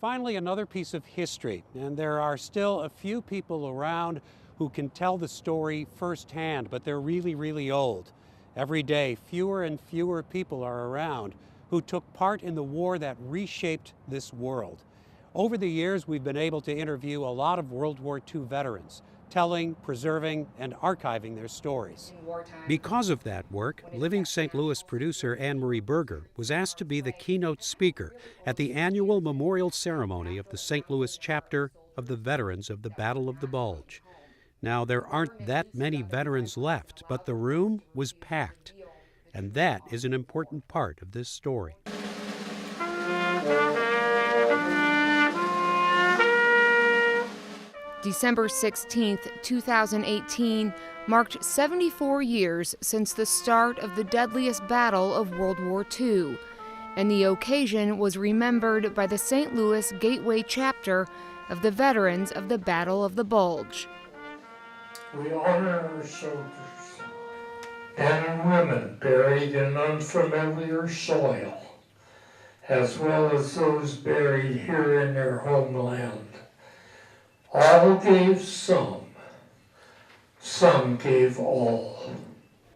Finally, another piece of history, and there are still a few people around who can tell the story firsthand, but they're really, really old. Every day, fewer and fewer people are around who took part in the war that reshaped this world. Over the years, we've been able to interview a lot of World War II veterans, telling, preserving, and archiving their stories. Because of that work, Living St. Louis producer Anne-Marie Berger was asked to be the keynote speaker at the annual memorial ceremony of the St. Louis chapter of the Veterans of the Battle of the Bulge. Now, there aren't that many veterans left, but the room was packed. And that is an important part of this story. December 16, 2018, marked 74 years since the start of the deadliest battle of World War II, and the occasion was remembered by the St. Louis Gateway chapter of the Veterans of the Battle of the Bulge. We honor our soldiers, men and women buried in unfamiliar soil, as well as those buried here in their homeland. All gave some gave all.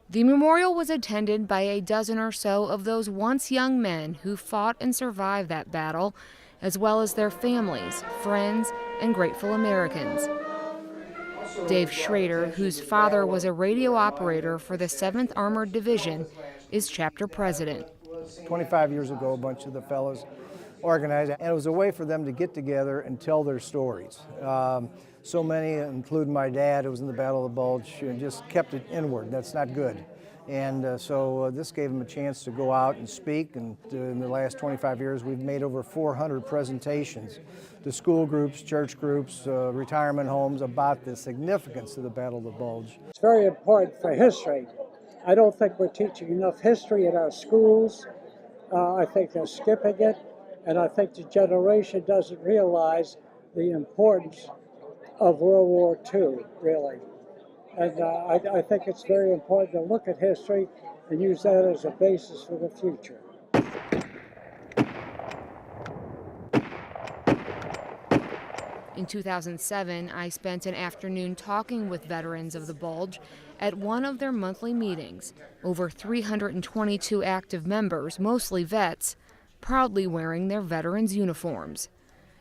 The memorial was attended by a dozen or so of those once young men who fought and survived that battle, as well as their families, friends, and grateful Americans. Dave Schrader, whose father was a radio operator for the 7th Armored Division, is chapter president. 25 years ago, a bunch of the fellows organized, and it was a way for them to get together and tell their stories. So many, including my dad, who was in the Battle of the Bulge, just kept it inward. That's not good. And so this gave them a chance to go out and speak, and in the last 25 years we've made over 400 presentations to school groups, church groups, retirement homes about the significance of the Battle of the Bulge. It's very important for history. I don't think we're teaching enough history in our schools. I think they're skipping it, and I think the generation doesn't realize the importance of World War II, really. And I think it's very important to look at history and use that as a basis for the future. In 2007, I spent an afternoon talking with veterans of the Bulge at one of their monthly meetings. Over 322 active members, mostly vets, proudly wearing their veterans' uniforms.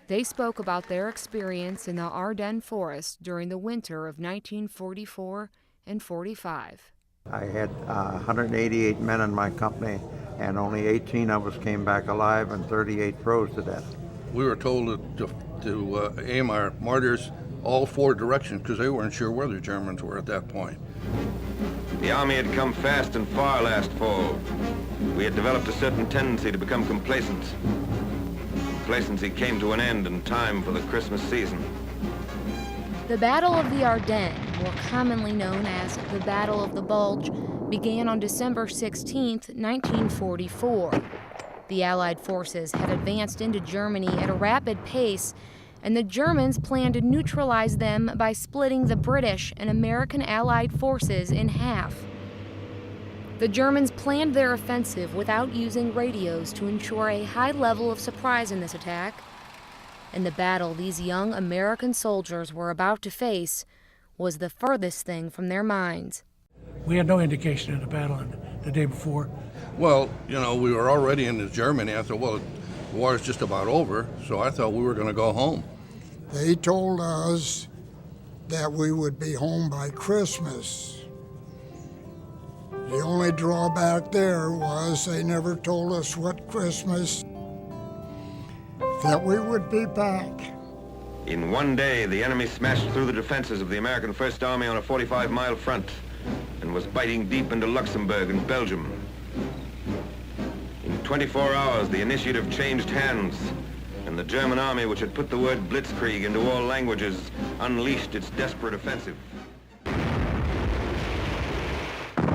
They spoke about their experience in the Ardennes forest during the winter of 1944 and 45. I had 188 men in my company, and only 18 of us came back alive and 38 froze to death. We were told to aim our mortars all 4 directions because they weren't sure where the Germans were at that point. The Army had come fast and far last fall. We had developed a certain tendency to become complacent. Complacency came to an end in time for the Christmas season. The Battle of the Ardennes, more commonly known as the Battle of the Bulge, began on December 16, 1944. The Allied forces had advanced into Germany at a rapid pace, and the Germans planned to neutralize them by splitting the British and American Allied forces in half. The Germans planned their offensive without using radios to ensure a high level of surprise in this attack. And the battle these young American soldiers were about to face was the furthest thing from their minds. We had no indication of the battle the day before. Well, we were already into Germany. I thought, well, the war is just about over, so I thought we were going to go home. They told us that we would be home by Christmas. The only drawback there was they never told us what Christmas that we would be back. In one day, the enemy smashed through the defenses of the American First Army on a 45-mile front and was biting deep into Luxembourg and Belgium. In 24 hours, the initiative changed hands, and the German army, which had put the word blitzkrieg into all languages, unleashed its desperate offensive.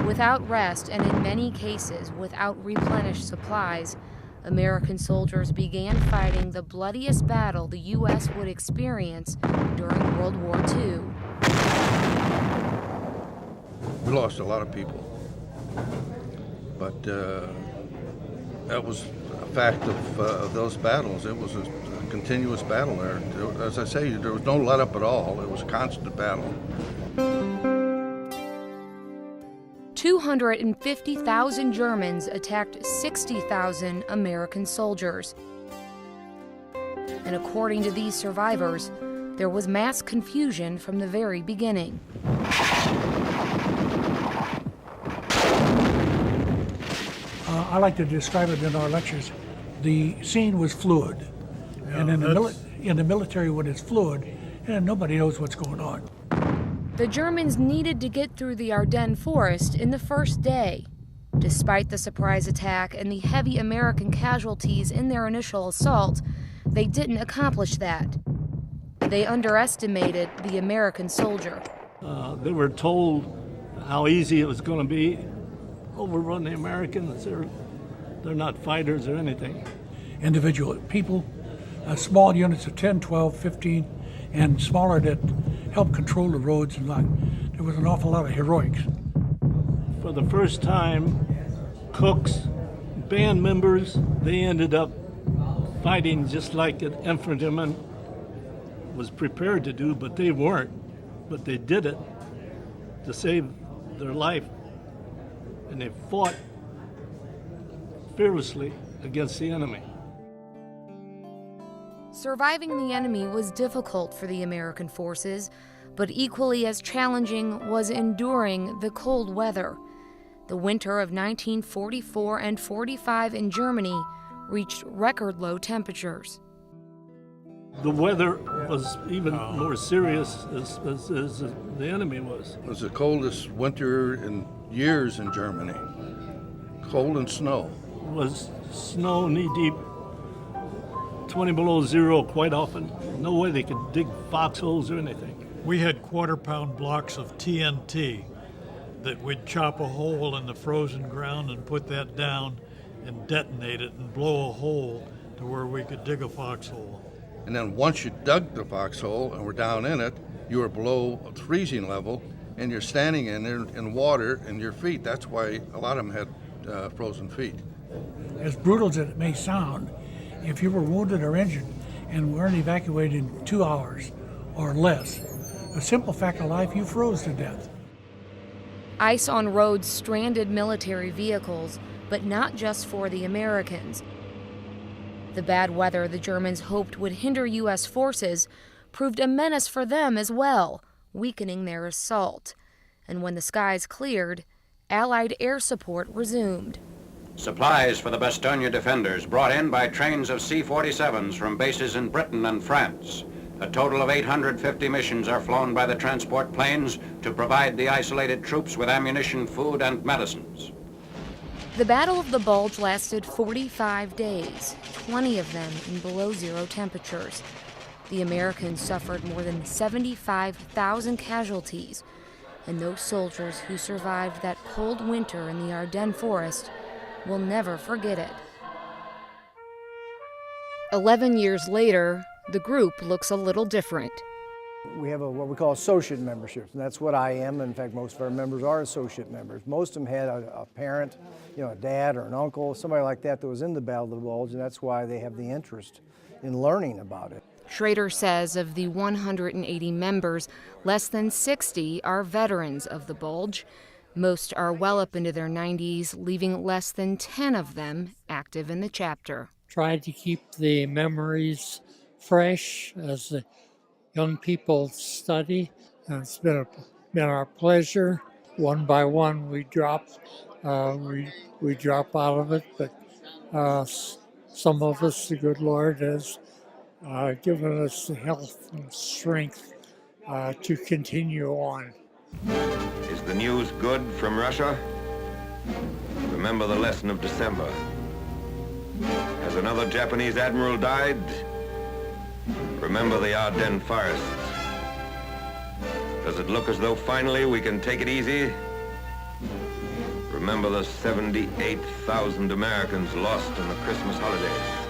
Without rest, and in many cases without replenished supplies, American soldiers began fighting the bloodiest battle the U.S. would experience during World War II. We lost a lot of people, but that was a fact of those battles. It was a continuous battle there. As I say, there was no let up at all. It was a constant battle. 250,000 Germans attacked 60,000 American soldiers. And according to these survivors, there was mass confusion from the very beginning. I like to describe it in our lectures. The scene was fluid. Yeah, and in the military, when it's fluid, nobody knows what's going on. The Germans needed to get through the Ardennes forest in the first day. Despite the surprise attack and the heavy American casualties in their initial assault, they didn't accomplish that. They underestimated the American soldier. They were told how easy it was going to be. Overrun the Americans. They're not fighters or anything. Individual people, small units of 10, 12, 15, and smaller that helped control the roads and like. There was an awful lot of heroics. For the first time, cooks, band members, they ended up fighting just like an infantryman was prepared to do, but they weren't. But they did it to save their life. And they fought fearlessly against the enemy. Surviving the enemy was difficult for the American forces, but equally as challenging was enduring the cold weather. The winter of 1944 and 45 in Germany reached record low temperatures. The weather was even more serious as the enemy was. It was the coldest winter in years in Germany. Cold and snow. It was snow knee-deep, 20 below zero quite often. No way they could dig foxholes or anything. We had quarter-pound blocks of TNT that we'd chop a hole in the frozen ground and put that down and detonate it and blow a hole to where we could dig a foxhole. And then once you dug the foxhole and were down in it, you were below freezing level, and you're standing in there in water in your feet. That's why a lot of them had frozen feet. As brutal as it may sound, if you were wounded or injured and weren't evacuated in 2 hours or less, a simple fact of life, you froze to death. Ice on roads stranded military vehicles, but not just for the Americans. The bad weather the Germans hoped would hinder U.S. forces proved a menace for them as well, weakening their assault. And when the skies cleared, Allied air support resumed. Supplies for the Bastogne defenders brought in by trains of C-47s from bases in Britain and France. A total of 850 missions are flown by the transport planes to provide the isolated troops with ammunition, food, and medicines. The Battle of the Bulge lasted 45 days, 20 of them in below zero temperatures. The Americans suffered more than 75,000 casualties, and those soldiers who survived that cold winter in the Ardennes forest will never forget it. 11 years later, the group looks a little different. We have what we call associate memberships, and that's what I am. In fact, most of our members are associate members. Most of them had a parent, a dad or an uncle, somebody like that was in the Battle of the Bulge, and that's why they have the interest in learning about it. Schrader says of the 180 members, less than 60 are veterans of the Bulge. Most are well up into their 90s, leaving less than 10 of them active in the chapter. Tried to keep the memories fresh as the young people study. It's been our pleasure. One by one, we drop out of it, but some of us, the good Lord has given us the health and strength to continue on. Is the news good from Russia? Remember the lesson of December. Has another Japanese admiral died? Remember the Ardennes forests. Does it look as though finally we can take it easy? Remember the 78,000 Americans lost in the Christmas holidays.